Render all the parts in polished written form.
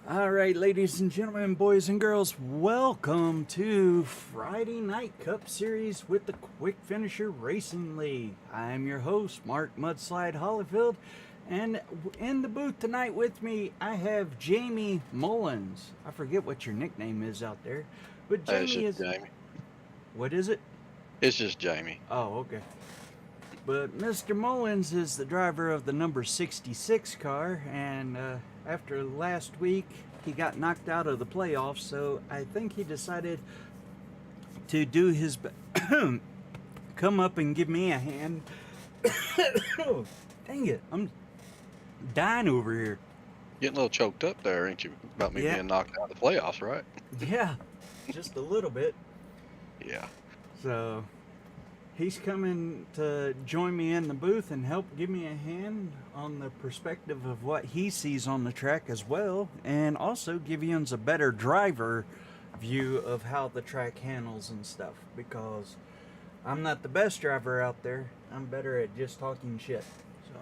All right, ladies and gentlemen, boys and girls, welcome to Friday Night Cup Series with the Quick Finisher Racing League. I'm your host, Mark Mudslide Hollifield, and in the booth tonight with me, I have Jamie Mullins. I forget what your nickname is out there, but It's Jamie just is. Jamie. What is it? It's just Jamie. Oh, okay. But Mr. Mullins is the driver of the number 66 car, and after last week, he got knocked out of the playoffs, so I think he decided to do his come up and give me a hand. Oh, dang it, I'm dying over here. Getting a little choked up there, ain't you? About me Yeah, being knocked out of the playoffs, right? yeah, just a little bit. Yeah. So he's coming to join me in the booth and help give me a hand on the perspective of what he sees on the track as well, and also give you a better driver view of how the track handles and stuff, because I'm not the best driver out there. I'm better at just talking shit. So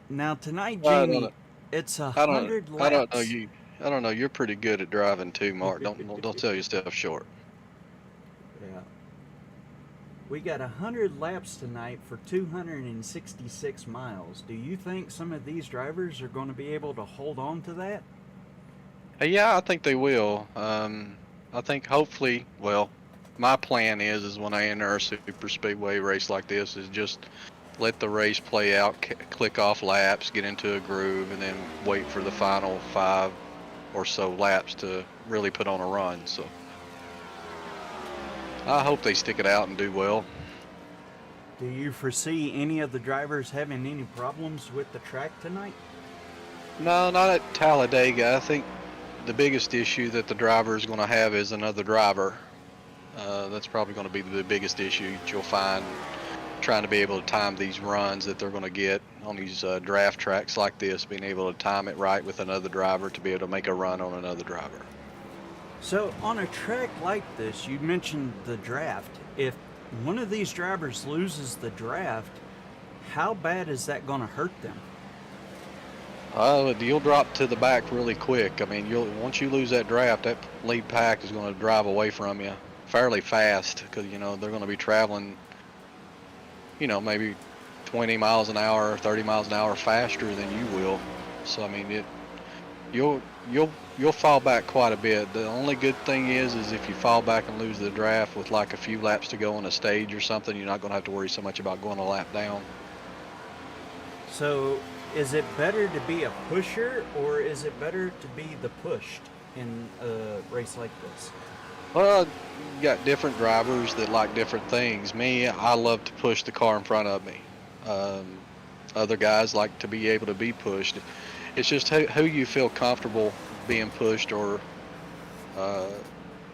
now tonight, I don't Jamie, know. it's I don't. 100 I don't know laps. you. I don't know. You're pretty good at driving too, Mark. Don't sell yourself short. Yeah. We got 100 laps tonight for 266 miles. Do you think some of these drivers are going to be able to hold on to that? Yeah, I think they will. I think hopefully. Well, my plan is when I enter a super speedway race like this, is just let the race play out, click off laps, get into a groove, and then wait for the final 5 or so laps to really put on a run. So I hope they stick it out and do well. Do you foresee any of the drivers having any problems with the track tonight? No, not at Talladega. I think the biggest issue that the driver is going to have is another driver. That's probably going to be the biggest issue that you'll find trying to be able to time these runs that they're going to get on these draft tracks like this, being able to time it right with another driver to be able to make a run on another driver. So, on a track like this, you mentioned the draft. If one of these drivers loses the draft, how bad is that going to hurt them? You'll drop to the back really quick. I mean, once you lose that draft, that lead pack is going to drive away from you fairly fast because they're going to be traveling, maybe 20 miles an hour, 30 miles an hour faster than you will. So I mean, you'll you'll fall back quite a bit. The only good thing is if you fall back and lose the draft with like a few laps to go on a stage or something, you're not going to have to worry so much about going a lap down. So, is it better to be a pusher or is it better to be the pushed in a race like this? Well, you got different drivers that like different things. Me, I love to push the car in front of me. Um, Other guys like to be able to be pushed. It's just who you feel comfortable being pushed or uh,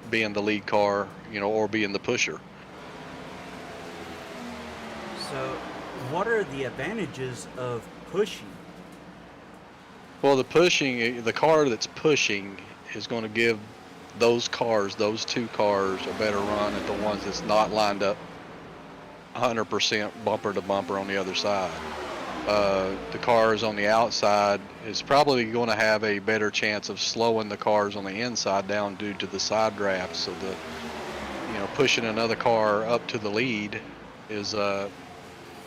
being the lead car, or being the pusher. So, what are the advantages of pushing? Well, the car that's pushing is going to give those two cars, a better run at the ones that's not lined up 100% bumper to bumper on the other side. The cars on the outside is probably going to have a better chance of slowing the cars on the inside down due to the side draft. So pushing another car up to the lead is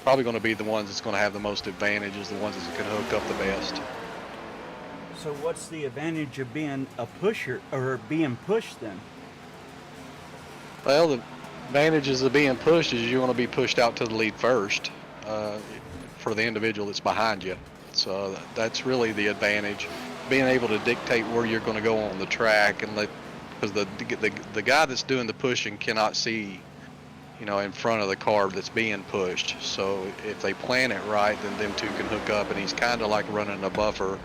probably going to be the ones that's going to have the most advantages, the ones that can hook up the best. So, what's the advantage of being a pusher or being pushed then? Well, the advantages of being pushed is you want to be pushed out to the lead first for the individual that's behind you. So that's really the advantage, being able to dictate where you're going to go on the track and because the guy that's doing the pushing cannot see, in front of the car that's being pushed. So if they plan it right, then them two can hook up, and he's kind of like running a buffer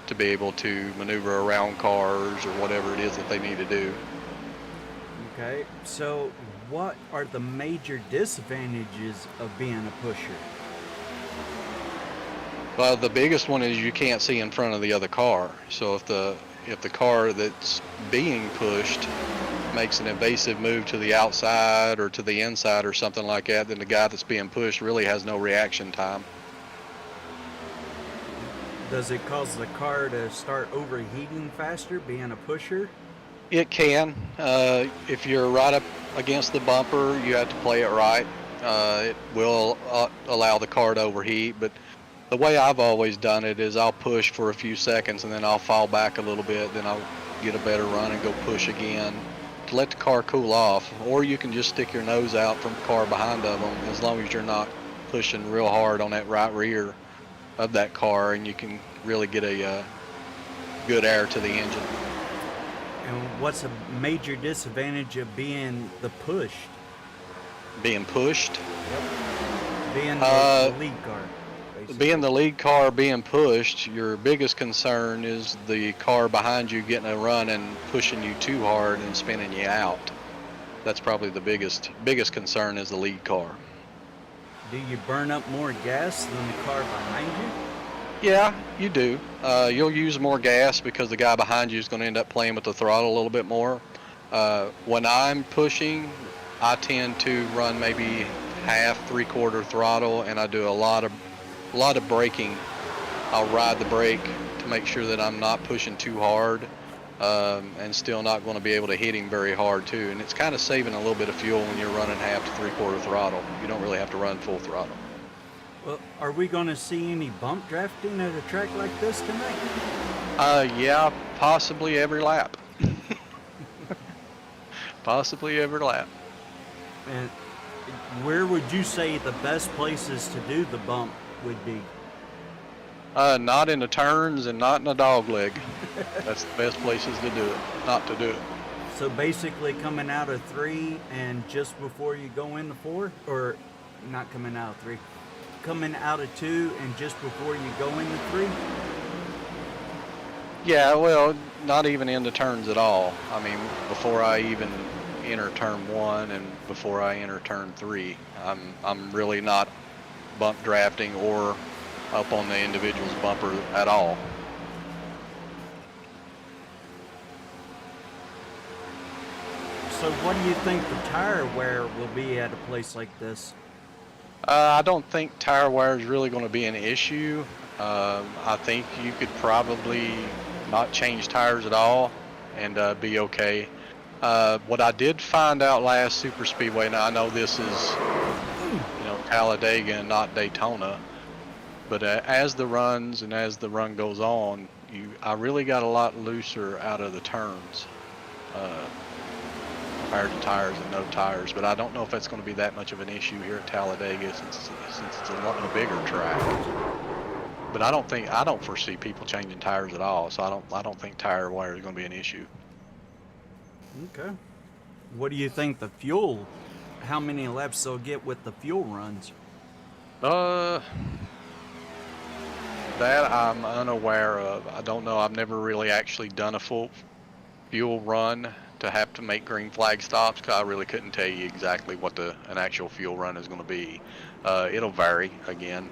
to be able to maneuver around cars or whatever it is that they need to do. Okay, so what are the major disadvantages of being a pusher? Well, the biggest one is you can't see in front of the other car. So if the car that's being pushed makes an invasive move to the outside or to the inside or something like that, then the guy that's being pushed really has no reaction time. Does it cause the car to start overheating faster, being a pusher? It can. If you're right up against the bumper, you have to play it right. It will allow the car to overheat, but the way I've always done it is I'll push for a few seconds and then I'll fall back a little bit, then I'll get a better run and go push again to let the car cool off. Or you can just stick your nose out from the car behind of them, as long as you're not pushing real hard on that right rear of that car, and you can really get a good air to the engine. And what's a major disadvantage of being the pushed? Being pushed? Being the lead car. Basically. Being the lead car being pushed, your biggest concern is the car behind you getting a run and pushing you too hard and spinning you out. That's probably the biggest concern, is the lead car. Do you burn up more gas than the car behind you? Yeah, you do. You'll use more gas because the guy behind you is going to end up playing with the throttle a little bit more. When I'm pushing, I tend to run maybe half, 3/4 throttle, and I do a lot of braking. I'll ride the brake to make sure that I'm not pushing too hard, and still not going to be able to hit him very hard too. And it's kind of saving a little bit of fuel when you're running half to 3/4 throttle. You don't really have to run full throttle. Well, are we going to see any bump drafting at a track like this tonight? Yeah, possibly every lap. Possibly every lap. And where would you say the best places to do the bump would be? Not in the turns and not in the dog leg. That's the best places to do it, not to do it. So basically coming out of 3 and just before you go into 4? Or not coming out of 3, coming out of 2 and just before you go into 3? Yeah, well, not even in the turns at all. I mean, before I even enter turn 1 and before I enter turn 3, I'm really not bump drafting or up on the individual's bumper at all. So what do you think the tire wear will be at a place like this? I don't think tire wear is really going to be an issue. I think you could probably not change tires at all and be okay. What I did find out last super speedway, now I know this is, Talladega and not Daytona, but as the runs and as the run goes on, I really got a lot looser out of the turns compared to tires and no tires. But I don't know if that's going to be that much of an issue here at Talladega since it's a lot bigger track. But I don't foresee people changing tires at all, so I don't think tire wear is going to be an issue. Okay. What do you think the fuel, how many laps they'll get with the fuel runs? That I'm unaware of. I don't know. I've never really actually done a full fuel run to have to make green flag stops, because I really couldn't tell you exactly what an actual fuel run is going to be. It'll vary again.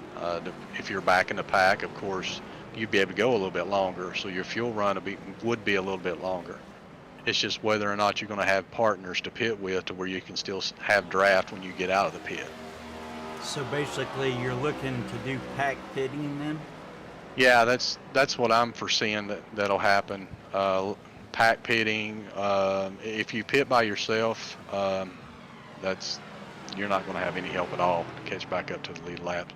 If you're back in the pack, of course, you'd be able to go a little bit longer, so your fuel run would be a little bit longer. It's just whether or not you're going to have partners to pit with to where you can still have draft when you get out of the pit. So basically you're looking to do pack pitting then? Yeah, that's what I'm foreseeing that'll happen. Pack pitting. If you pit by yourself, you're not going to have any help at all to catch back up to the lead lap.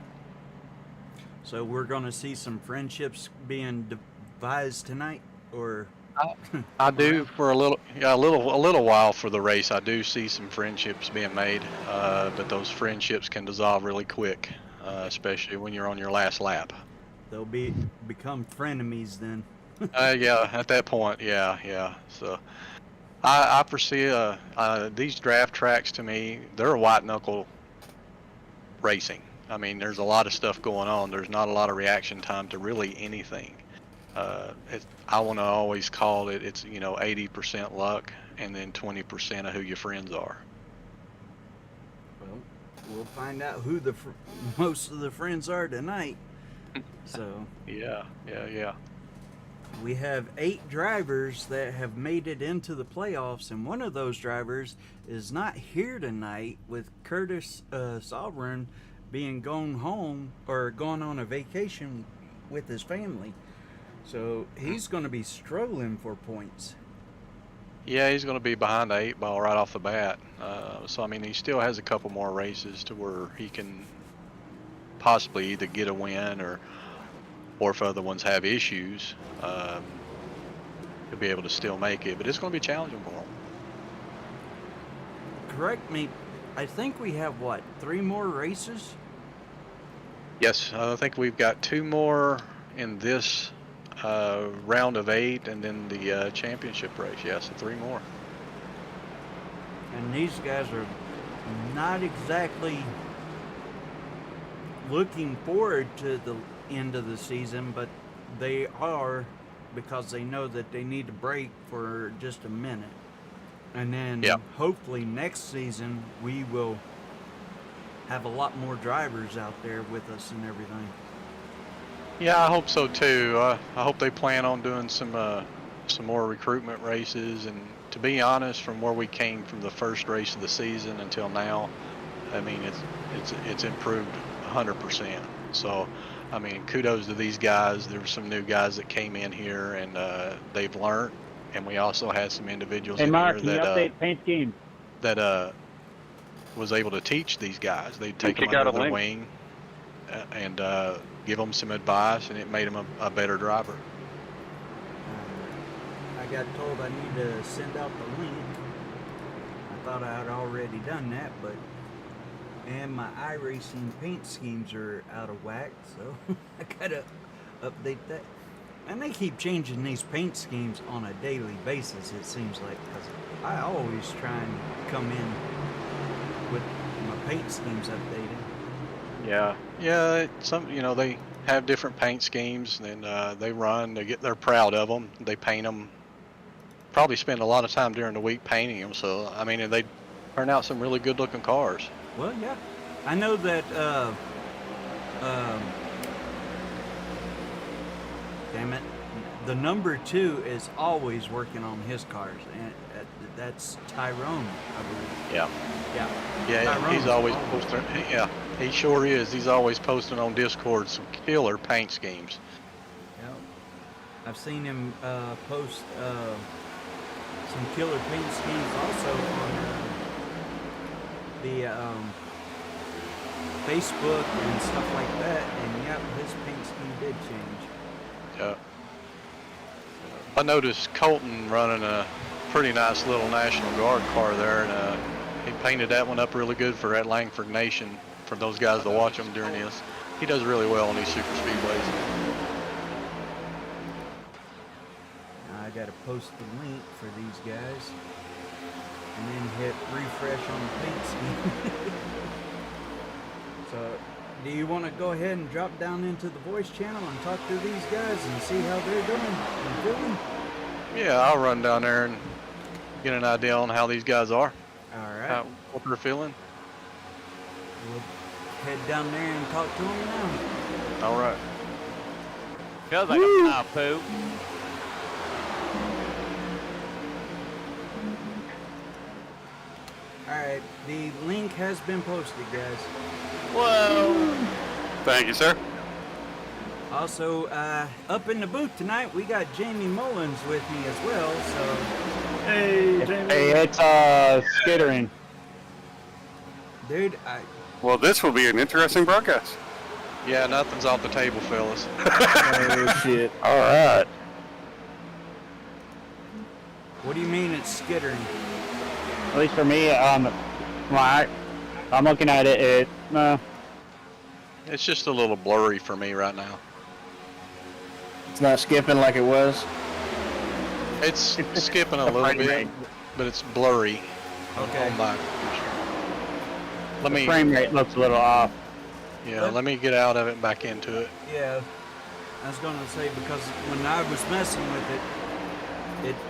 So we're going to see some friendships being devised tonight, or? I do for a little while for the race. I do see some friendships being made, but those friendships can dissolve really quick, especially when you're on your last lap. They'll become frenemies then. Yeah, at that point, yeah. So I foresee these draft tracks, to me, they're white knuckle racing. I mean, there's a lot of stuff going on. There's not a lot of reaction time to really anything. I want to always call it's 80% luck and then 20% of who your friends are. Well, we'll find out who most of the friends are tonight. So yeah. we have 8 drivers that have made it into the playoffs, and one of those drivers is not here tonight, with Curtis Sovereign being gone home or gone on a vacation with his family. So he's going to be struggling for points. Yeah, he's going to be behind the 8 ball right off the bat. So I mean, he still has a couple more races to where he can possibly either get a win or if other ones have issues, he'll be able to still make it. But it's going to be challenging for him. Correct me. I think we have, what, 3 more races? Yes, I think we've got 2 more in this round of 8, and then the championship race. Yeah, so 3 more. And these guys are not exactly looking forward to the end of the season, but they are, because they know that they need to break for just a minute. And then hopefully next season we will have a lot more drivers out there with us and everything. Yeah, I hope so too. I hope they plan on doing some more recruitment races. And to be honest, from where we came from the first race of the season until now, I mean it's improved 100%. So, I mean, kudos to these guys. There were some new guys that came in here, and they've learned. And we also had some individuals in Mark, here can you update paint scheme? that was able to teach these guys. They'd take them under their wing and give them some advice, and it made them a better driver. I got told I need to send out the link. I thought I had already done that, but and my iRacing paint schemes are out of whack, so I gotta update that. And they keep changing these paint schemes on a daily basis, it seems like, because I always try and come in with my paint schemes updated. Yeah. They have different paint schemes, and they run. They're proud of them. They paint them. Probably spend a lot of time during the week painting them. So I mean, they turn out some really good-looking cars. Well, yeah, I know that. Damn it. The number 2 is always working on his cars, and that's Tyrone, I believe. Yeah. Tyrone's He's always posting. Yeah, he sure is. He's always posting on Discord some killer paint schemes. Yeah. I've seen him post some killer paint schemes also on the Facebook and stuff like that, and yeah, his paint scheme did change. Yeah. I noticed Colton running a pretty nice little National Guard car there, and he painted that one up really good for that Langford Nation, for those guys to watch him during his. He does really well on these super speedways. Now I gotta post the link for these guys, and then hit refresh on the paint scheme. So, do you want to go ahead and drop down into the voice channel and talk to these guys and see how they're doing and feeling? Yeah, I'll run down there and get an idea on how these guys are. All right. What they're feeling. We'll head down there and talk to them now. All right. Feels like a pile of poo. All right, the link has been posted, guys. Whoa. Thank you, sir. Also, up in the booth tonight, we got Jamie Mullins with me as well, so... Hey, Jamie. Hey, it's skittering. Dude, Well, this will be an interesting broadcast. Yeah, nothing's off the table, fellas. Oh, shit. All right. what do you mean it's skittering? At least for me, I'm looking at it. It's just a little blurry for me right now. It's not skipping like it was. It's skipping a little bit, but it's blurry. Okay. On my The frame rate looks a little off. Yeah, let me get out of it and back into it. Yeah, I was gonna say, because when I was messing with it,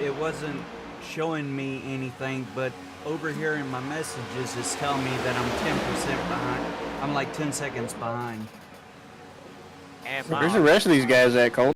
it wasn't showing me anything, but over here in my messages, it's telling me that I'm 10% behind. I'm like 10 seconds behind. Where's the rest of these guys at, Colt?